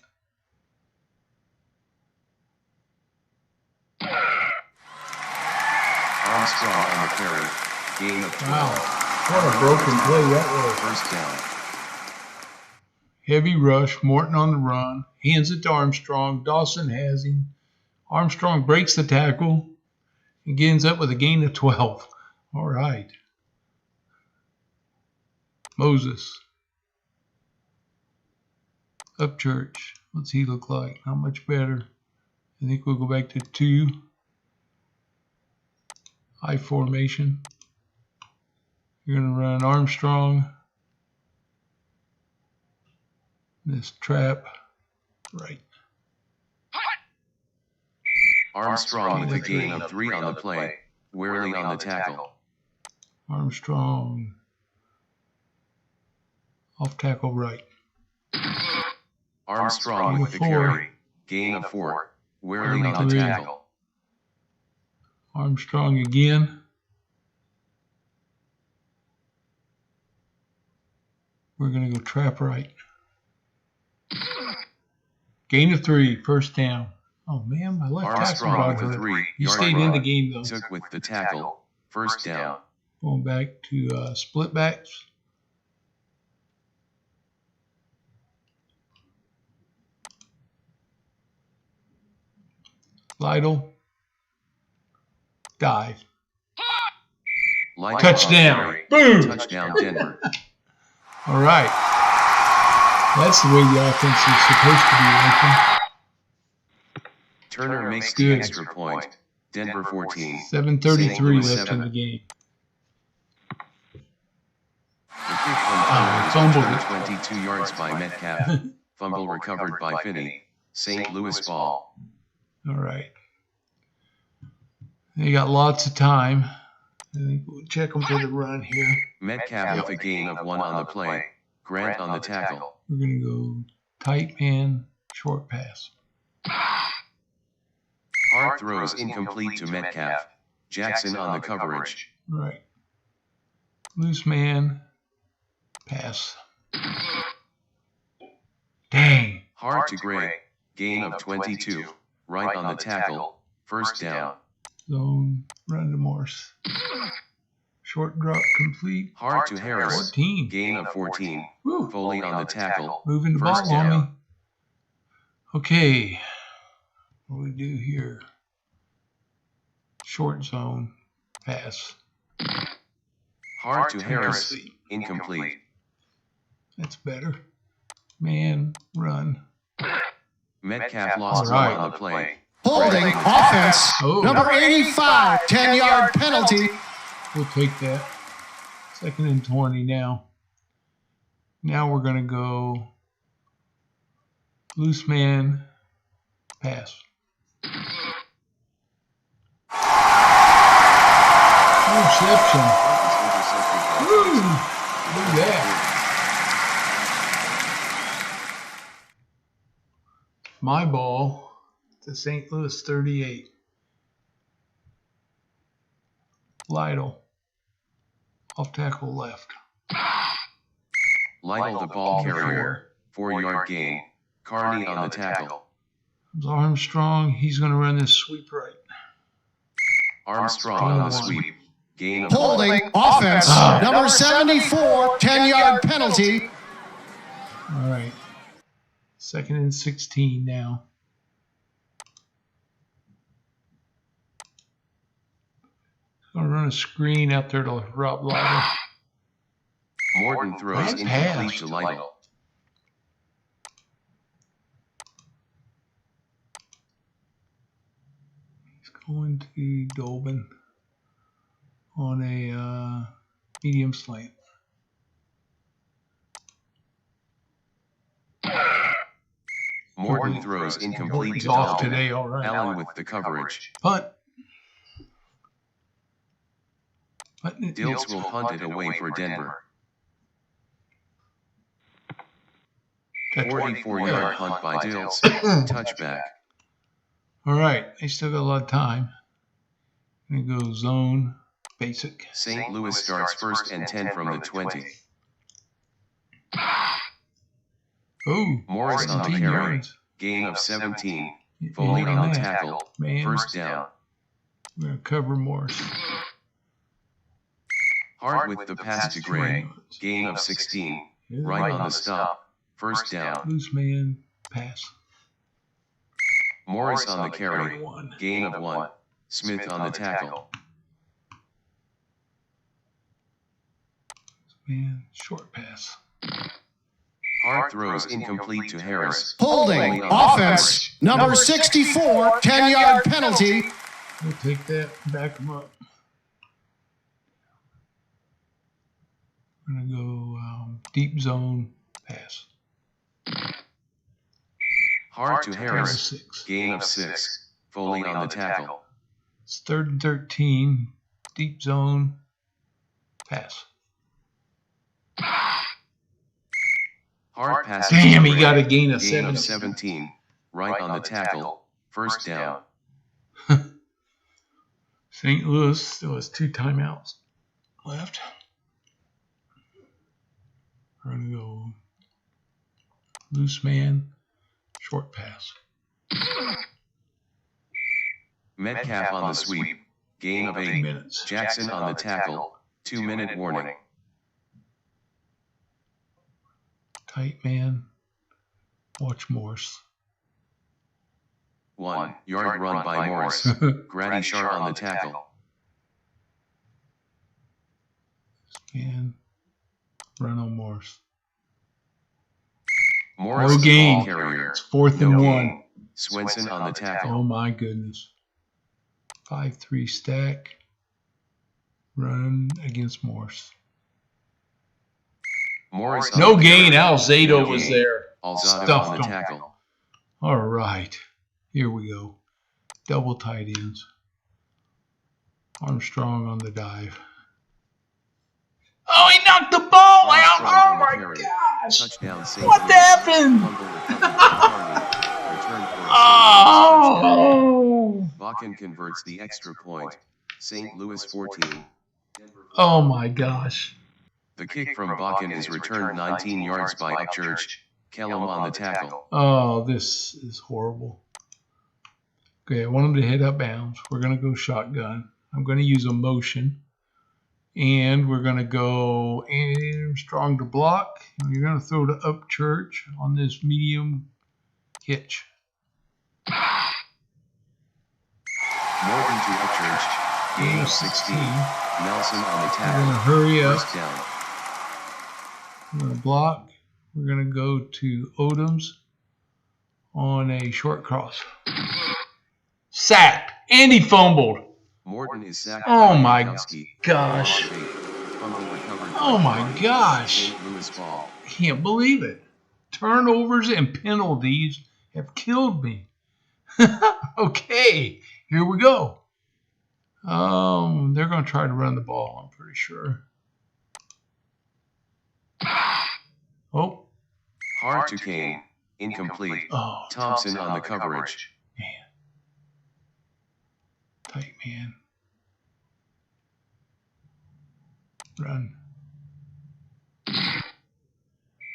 S2: Armstrong on the carry. Gain of 12.
S1: Wow. What a broken play that was.
S2: First down.
S1: Heavy rush. Morton on the run. Hands it to Armstrong. Dawson has him. Armstrong breaks the tackle. He ends up with a gain of 12. All right. Moses. Upchurch. What's he look like? Not much better. I think we'll go back to 2. I formation. You're going to run Armstrong. This trap. Right.
S2: Armstrong with a gain of 3 on the play. Worley on the tackle.
S1: Armstrong. Off tackle right.
S2: Armstrong with the carry. Gain of 4. Worley on the tackle.
S1: Armstrong again. We're going to go trap right. Gain of 3. First down. Oh, man, my left tackle
S2: Armstrong
S1: got
S2: with a
S1: hurt.
S2: 3.
S1: He stayed in the game, though.
S2: Zook with the tackle. First down.
S1: Going back to split backs. Lytle. Dive.
S2: Lytle
S1: Touchdown.
S2: on carry.
S1: Boom.
S2: Touchdown Denver.
S1: All right. That's the way the offense is supposed to be working.
S2: Turner makes
S1: Good.
S2: the extra point. Denver 14.
S1: 7:33
S2: St. Louis
S1: left in the
S2: 7.
S1: game.
S2: The kick from Turner is
S1: fumbled
S2: returned
S1: it.
S2: 22 yards by Metcalf. Fumble recovered by Finney. St. Louis ball.
S1: All right. They got lots of time. I think we'll check them for the run here.
S2: Metcalf with a gain of 1 on the play. Grant on the tackle.
S1: We're going to go tight man, short pass.
S2: Hart throws incomplete to Metcalf. Jackson on the coverage.
S1: Right. Loose man, pass. Dang.
S2: Hart to Gray. Gain of 22. Right on the tackle. First down.
S1: Zone, run to Morse. Short drop complete.
S2: Hard to Harris.
S1: 14.
S2: Gain of 14.
S1: Woo.
S2: Foley on the tackle.
S1: Moving the
S2: First
S1: ball on
S2: down.
S1: me. Okay. What do we do here? Short zone. Pass.
S2: Hard to Harris. Incomplete.
S1: That's better. Man, run.
S2: Metcalf lost
S1: All right.
S2: on the play.
S3: Holding offense.
S1: Oh.
S3: Number 85, 10-yard penalty.
S1: We'll take that. 2nd and 20 now. Now we're going to go loose man, pass. Interception. Woo! Look at that. My ball to St. Louis 38. Lytle. Off tackle left.
S2: Lytle the ball carrier. 4-yard gain. Carney on the tackle.
S1: Armstrong, he's going to run this sweep right.
S2: Armstrong on the sweep. Gain of
S3: Holding offense. Number 74, 10-yard penalty.
S1: All right. 2nd and 16 now. Going to run a screen out there to Rob Lytle.
S2: Morton throws incomplete to Lytle.
S1: He's going to Dolbin on a medium slant.
S2: Morton throws incomplete
S1: He's
S2: to
S1: off
S2: Dolbin.
S1: today, all right.
S2: Allen with the coverage.
S1: Punt.
S2: Dilts will punt it away for Denver. 44-yard punt by Dilts. Touchback.
S1: All right. They still got a lot of time. I'm going to go zone basic.
S2: St. Louis starts 1st and 10 from the 20.
S1: Oh,
S2: Morris on the
S1: 17
S2: carry.
S1: yards.
S2: Gain of 17.
S1: You
S2: Foley
S1: need
S2: on the
S1: that.
S2: tackle.
S1: Man,
S2: First down.
S1: we're going to cover Morris.
S2: Hard with the pass to Gray. Gain of 16. Right on the stop. First down.
S1: Loose man, pass.
S2: Morris on the carry.
S1: 1.
S2: Gain of 1. Smith on the tackle.
S1: Man, short pass.
S2: Hard throws incomplete to Harris.
S3: Holding offense. Number 64, 10-yard penalty.
S1: We'll take that, back him up. We're going to go deep zone, pass.
S2: Hard to Harris.
S1: 6.
S2: Gain of 6. Foley on the tackle.
S1: It's 3rd and 13, deep zone, pass.
S2: Hard pass.
S1: Damn, he got a gain of
S2: Gain
S1: 7.
S2: of 17. Right on the tackle. First down.
S1: St. Louis still has 2 timeouts left. We're going to go loose man, short pass.
S2: Metcalf on the sweep. Gain of 8
S1: minutes.
S2: Jackson on the tackle. 2-minute warning.
S1: Tight man. Watch Morse.
S2: 1-yard run by Morris. Grady Sharp on the tackle.
S1: And run on Morse.
S2: Morris
S1: No
S2: the
S1: gain.
S2: ball carrier.
S1: It's 4th and
S2: No
S1: 1.
S2: gain. Swenson on the tackle.
S1: Oh my goodness. 5-3 stack. Run against Morse.
S2: Morris on
S1: No
S2: the
S1: gain.
S2: carry.
S1: Alzado
S2: No
S1: was
S2: gain.
S1: there.
S2: Alzado
S1: Stuffed
S2: on the
S1: him.
S2: tackle.
S1: All right. Here we go. Double tight ends. Armstrong on the dive. Oh, he knocked the ball out. Oh
S2: Armstrong on the
S1: my
S2: carry.
S1: gosh.
S2: Touchdown St.
S1: What
S2: Louis.
S1: happened?
S2: Fumble recovered by Carney. Return for a
S1: Oh.
S2: Bakken converts the extra point. St. Louis 14.
S1: Oh my gosh.
S2: The kick from Bakken is returned 19 yards by Upchurch. Kellum on the tackle.
S1: Oh, this is horrible. Okay, I want him to hit up bounds. We're going to go shotgun. I'm going to use a motion. And we're going to go Armstrong to block. And you're going to throw to Upchurch on this medium hitch.
S2: Morgan to Upchurch. Gain of 16. Nelson on the tackle.
S1: We're going to hurry up.
S2: First down.
S1: We're going to block. We're going to go to Odoms on a short cross. Sacked. And he fumbled.
S2: Morton is sacked.
S1: Oh my
S2: Yankowski.
S1: gosh.
S2: Fumble recovered.
S1: Oh my gosh.
S2: St. Louis ball.
S1: Can't believe it. Turnovers and penalties have killed me. Okay, here we go. They're going to try to run the ball, I'm pretty sure. Oh.
S2: Hard to Kane. Incomplete.
S1: Oh,
S2: Thompson on the coverage.
S1: man. Tight man. Run.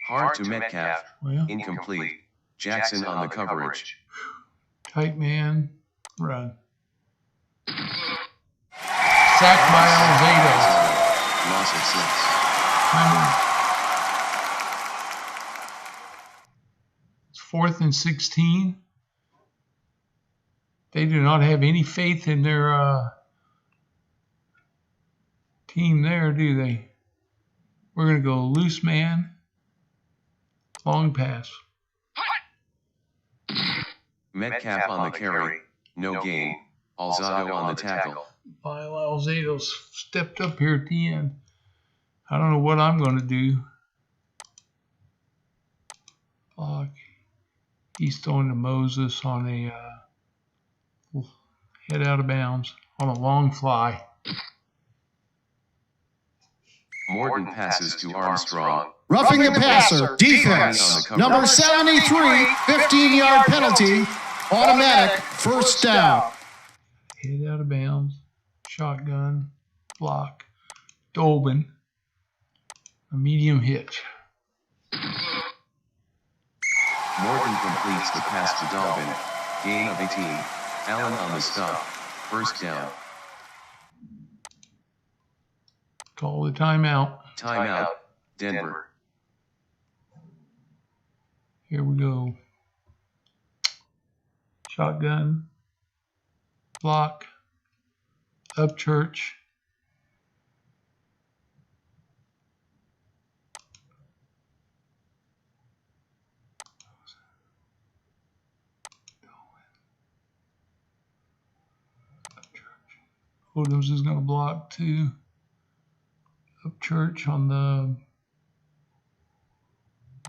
S2: Hard to Metcalf.
S1: Well,
S2: Incomplete. Jackson on the coverage.
S1: tight man. Run. Sacked by Alzado.
S2: Loss of 6.
S1: It's 4th and 16. They do not have any faith in their team there, do they? We're going to go loose man. Long pass.
S2: Metcalf on the carry. No gain. Alzado on the tackle.
S1: While Alzado's stepped up here at the end. I don't know what I'm going to do. Block. He's throwing to Moses on a head out of bounds on a long fly.
S2: Morton passes to Armstrong.
S3: Roughing the passer. Defense. Number 73. 15-yard penalty. Automatic. First down.
S1: Head out of bounds. Shotgun. Block. Dolben. A medium hitch.
S2: Morton completes the pass to Dolben. Gain of 18. Allen on the stop. First down.
S1: Call the timeout.
S2: Timeout. Denver.
S1: Here we go. Shotgun. Block. Upchurch. Odoms is going to block too. Upchurch on the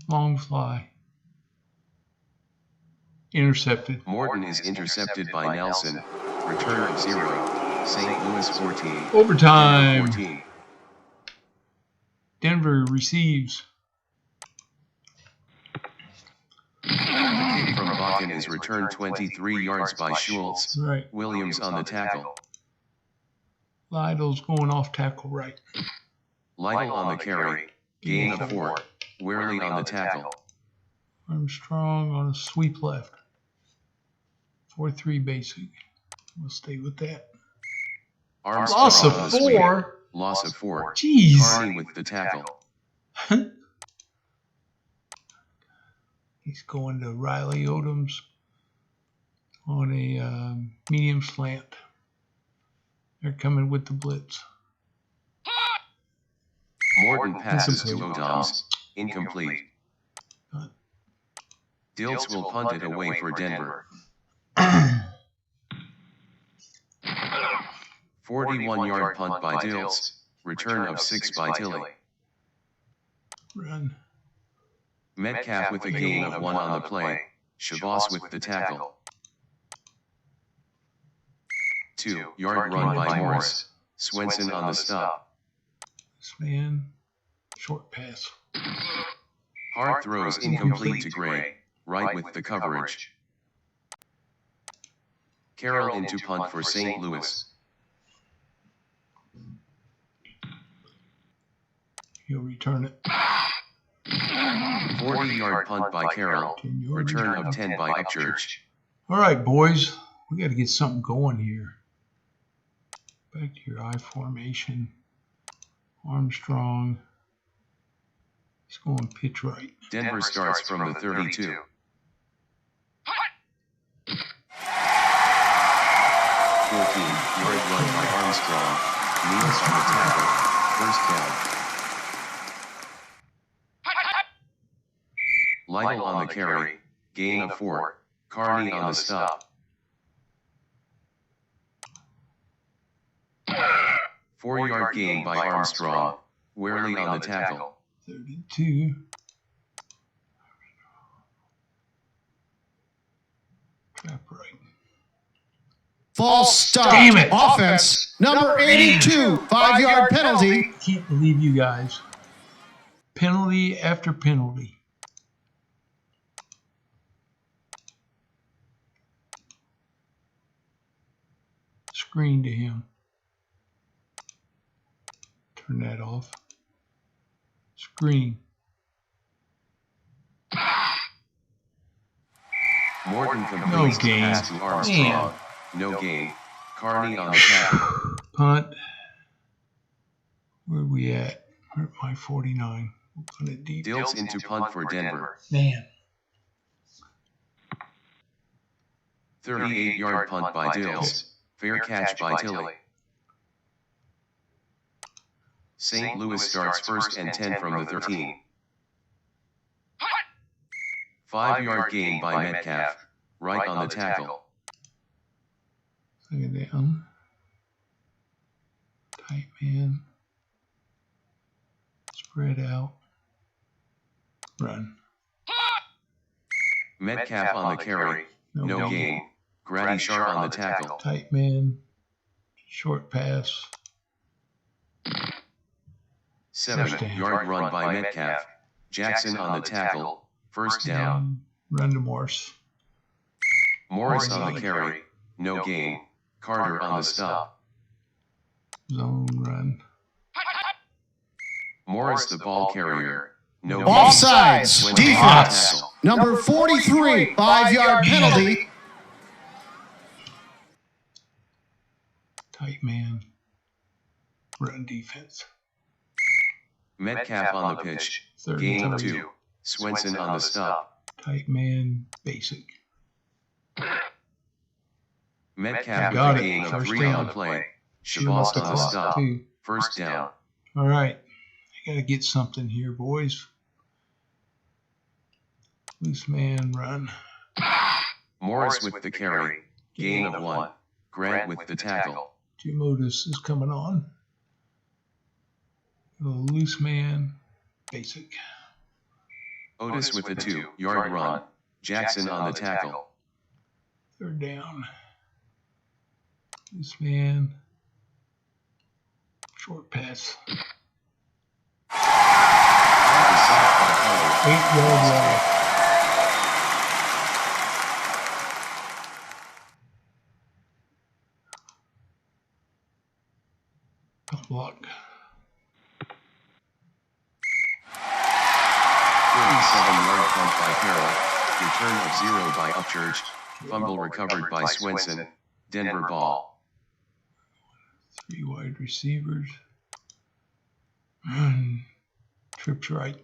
S1: long fly. Intercepted.
S2: Morton is intercepted by Nelson. Return of 0. St. Louis 14.
S1: Overtime.
S2: 14.
S1: Denver receives.
S2: The kick from Bakken is returned 23 yards by Schultz.
S1: Right.
S2: Williams on the tackle.
S1: Lytle's going off tackle right.
S2: Lytle on the carry. Gain of 4. Worley on the tackle.
S1: Armstrong on a sweep left. 4-3 basic. We'll stay with that.
S2: Armstrong
S1: Loss
S2: on the
S1: of
S2: sweep.
S1: 4.
S2: Loss of 4.
S1: Jeez.
S2: Carney with the tackle.
S1: He's going to Riley Odoms on a medium slant. They're coming with the blitz.
S2: Morton passes to Odoms. Incomplete. Dilts will punt it away for Denver. 41-yard punt by Dilts. Return of 6 by Tilly.
S1: Run.
S2: Metcalf with a gain of 1 on the play. Shavas with the tackle. 2-yard run by Morris. Swenson on the stop.
S1: This man. Short pass.
S2: Hart throws incomplete to Gray. Right with the coverage. Carroll into punt for St. Louis.
S1: He'll return it.
S2: 40-yard punt by Carroll. Return of 10 by Upchurch.
S1: All right, boys. We got to get something going here. Back to your I formation. Armstrong. He's going pitch right.
S2: Denver starts from the 32. 14-yard run by Armstrong. Kneels on the tackle. First down. Lytle on the carry. Gain of 4. Carney on the stop. 4-yard gain by Armstrong. Warely on the tackle.
S1: 32. Trap right.
S3: False start.
S1: Damn it.
S3: Offense, number 82, 5-yard penalty.
S1: I can't believe you guys. Penalty after penalty. Screen to him. Turn that off. Screen.
S2: Morton completes the pass to Armstrong. No gain. Carney on the tackle.
S1: Punt. Where are we at? We're at my 49. We'll put it deep.
S2: Dilts into punt for Denver.
S1: Man.
S2: 38-yard punt by Dilts. Fair catch by Tilly. St. Louis starts first and 10 from the 13. 5-yard gain by Metcalf. Right on the tackle.
S1: Second down. Tight man. Spread out. Run.
S2: Metcalf on the carry. No gain. Grady Sharp on the tackle.
S1: Tight man. Short pass.
S2: 7-yard run by Metcalf. Jackson on the tackle. First down.
S1: Run to Morse.
S2: Morris on the carry. No gain. Carter on the stop.
S1: Zone run.
S2: Morris the ball carrier. No gain.
S3: Offsides.
S2: Swindle on
S3: Defense,
S2: tackle.
S3: number 43, 5-yard penalty.
S1: Tight man. Run defense.
S2: Metcalf on the pitch.
S1: Third
S2: Gain
S1: and
S2: of
S1: 3.
S2: 2. Swenson on the stop.
S1: Tight man. Basic.
S2: Metcalf
S1: Got
S2: with a
S1: it.
S2: gain of
S1: First
S2: 3
S1: down.
S2: on the play.
S1: Shoot him off
S2: Shabazz
S1: the
S2: on the
S1: clock,
S2: stop.
S1: too.
S2: First down.
S1: All right. I got to get something here, boys. Loose man run.
S2: Morris with the carry. Gain of 1. Grant with the tackle.
S1: Jim Otis is coming on. A loose man. Basic.
S2: Otis with the 2-yard run. Jackson on the tackle.
S1: Third down. Loose man. Short pass. 8-yard run. Block.
S2: 37-yard punt by Carroll. Return of 0 by Upchurch. Fumble recovered by Swenson. Denver ball.
S1: 3 wide receivers. Run. Trips right.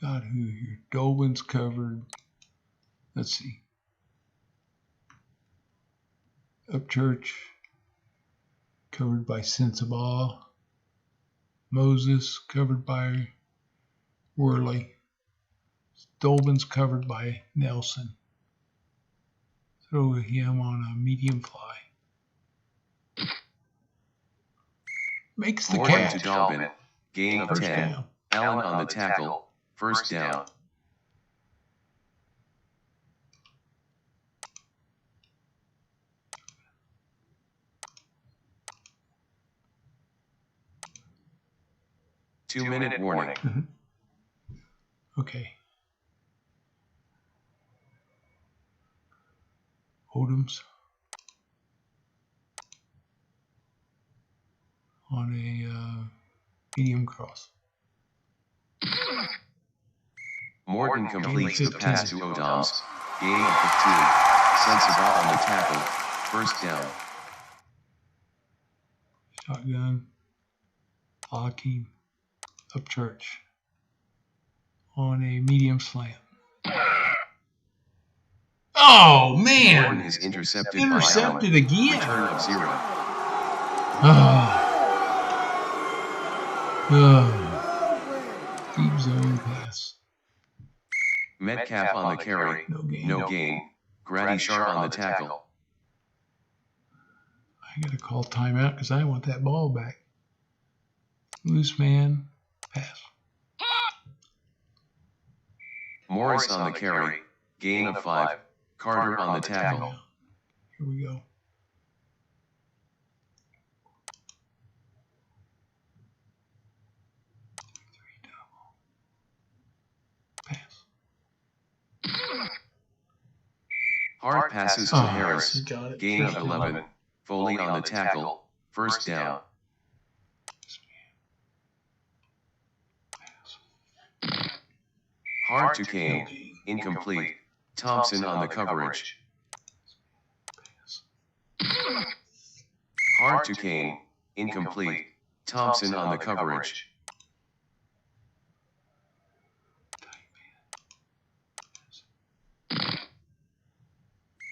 S1: Got who here? Dolwyn's covered. Let's see. Upchurch. Covered by Sensabaugh. Moses covered by Worley. Dolbin's covered by Nelson. Throw him on a medium fly. Makes the
S2: Morgan
S1: catch.
S2: to Dolbin. Gain of
S1: First
S2: 10.
S1: down.
S2: Allen on the tackle. First down. Two-minute warning.
S1: Okay. Odoms on a medium cross.
S2: Morgan completes the
S1: 15.
S2: pass to Odoms. Gain of 15. Sensabaugh on the tackle. First down.
S1: Shotgun. Blocking. Up church. On a medium slant. Oh, man.
S2: Morton is intercepted
S1: Intercepted
S2: by
S1: again.
S2: Return of 0.
S1: Deep zone pass.
S2: Metcalf on the carry. No gain. Grady Sharp on the tackle.
S1: I got to call timeout because I want that ball back. Loose man. Pass.
S2: Morris on the carry. Gain of 5. Carter on the tackle.
S1: Here we go. Pass.
S2: Hard passes to Harris.
S1: Got it.
S2: Gain of 11. Foley on the tackle. First down. Hard to Kane. Incomplete. Thompson on the coverage. Hard to Kane. Incomplete. Thompson on the coverage.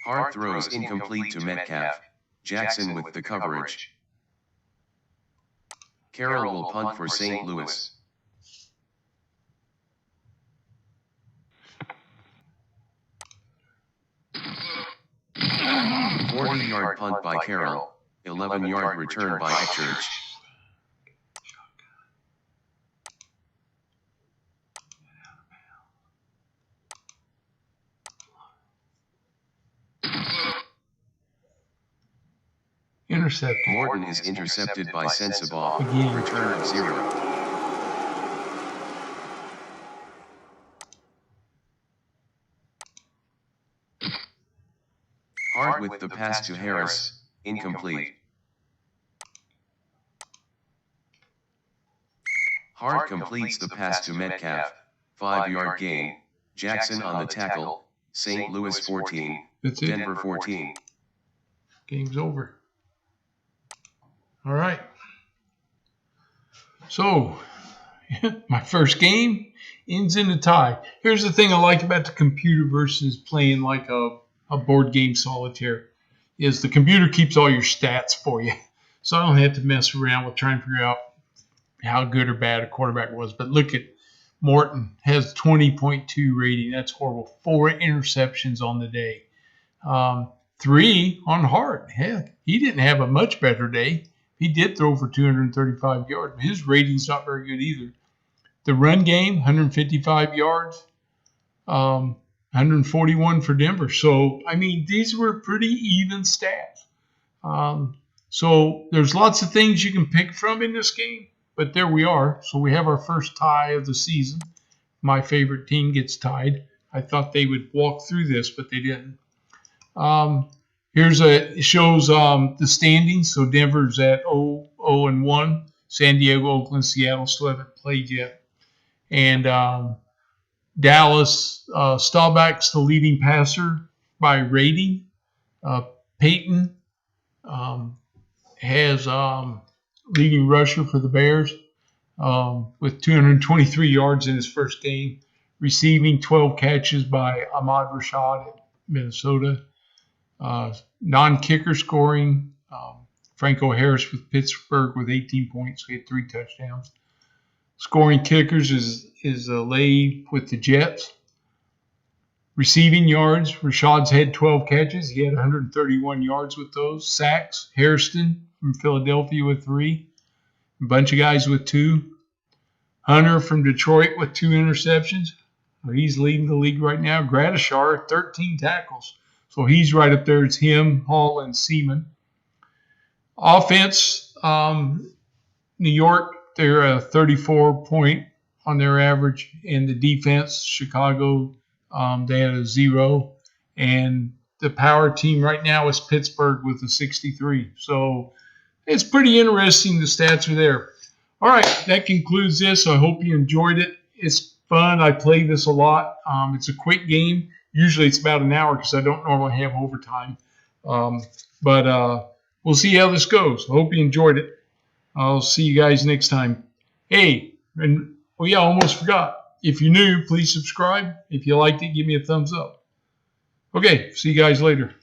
S2: Hard throws incomplete to Metcalf. Jackson with the coverage. Carroll will punt for St. Louis. A 40-yard punt by Carroll. 11-yard return by Church.
S1: Intercepted.
S2: Morton is intercepted by Sensabaugh.
S1: Again.
S2: Return of 0. Hard with the pass to Harris. Incomplete. Hard completes the pass to Metcalf. 5-yard gain. Jackson on the tackle. St. Louis 14.
S1: That's it.
S2: Denver 14.
S1: Game's over. All right. So, my first game ends in a tie. Here's the thing I like about the computer versus playing like a board game solitaire is the computer keeps all your stats for you. So I don't have to mess around with trying to figure out how good or bad a quarterback was. But look at Morton has 20.2 rating. That's horrible. 4 interceptions on the day. 3 on Hart. Heck, he didn't have a much better day. He did throw for 235 yards, but his rating's not very good either. The run game, 155 yards, 141 for Denver. So, I mean, these were pretty even stats. So there's lots of things you can pick from in this game, but there we are. So we have our first tie of the season. My favorite team gets tied. I thought they would walk through this, but they didn't. It shows the standings. So Denver's at 0-1. San Diego, Oakland, Seattle still haven't played yet. And Dallas, Staubach's the leading passer by rating. Peyton has leading rusher for the Bears with 223 yards in his first game. Receiving 12 catches by Ahmad Rashad at Minnesota. Non-kicker scoring, Franco Harris with Pittsburgh with 18 points. He had 3 touchdowns. Scoring kickers is Lay with the Jets. Receiving yards, Rashad's had 12 catches. He had 131 yards with those. Sacks, Hairston from Philadelphia with 3. A bunch of guys with 2. Hunter from Detroit with 2 interceptions. He's leading the league right now. Gradishar, 13 tackles. So he's right up there. It's him, Hall, and Seaman. Offense, New York, they're a 34 point on their average. And the defense, Chicago, they had a 0. And the power team right now is Pittsburgh with a 63. So it's pretty interesting. The stats are there. All right, that concludes this. I hope you enjoyed it. It's fun. I play this a lot. It's a quick game. Usually it's about an hour because I don't normally have overtime. But we'll see how this goes. I hope you enjoyed it. I'll see you guys next time. Hey, and almost forgot. If you're new, please subscribe. If you liked it, give me a thumbs up. Okay, see you guys later.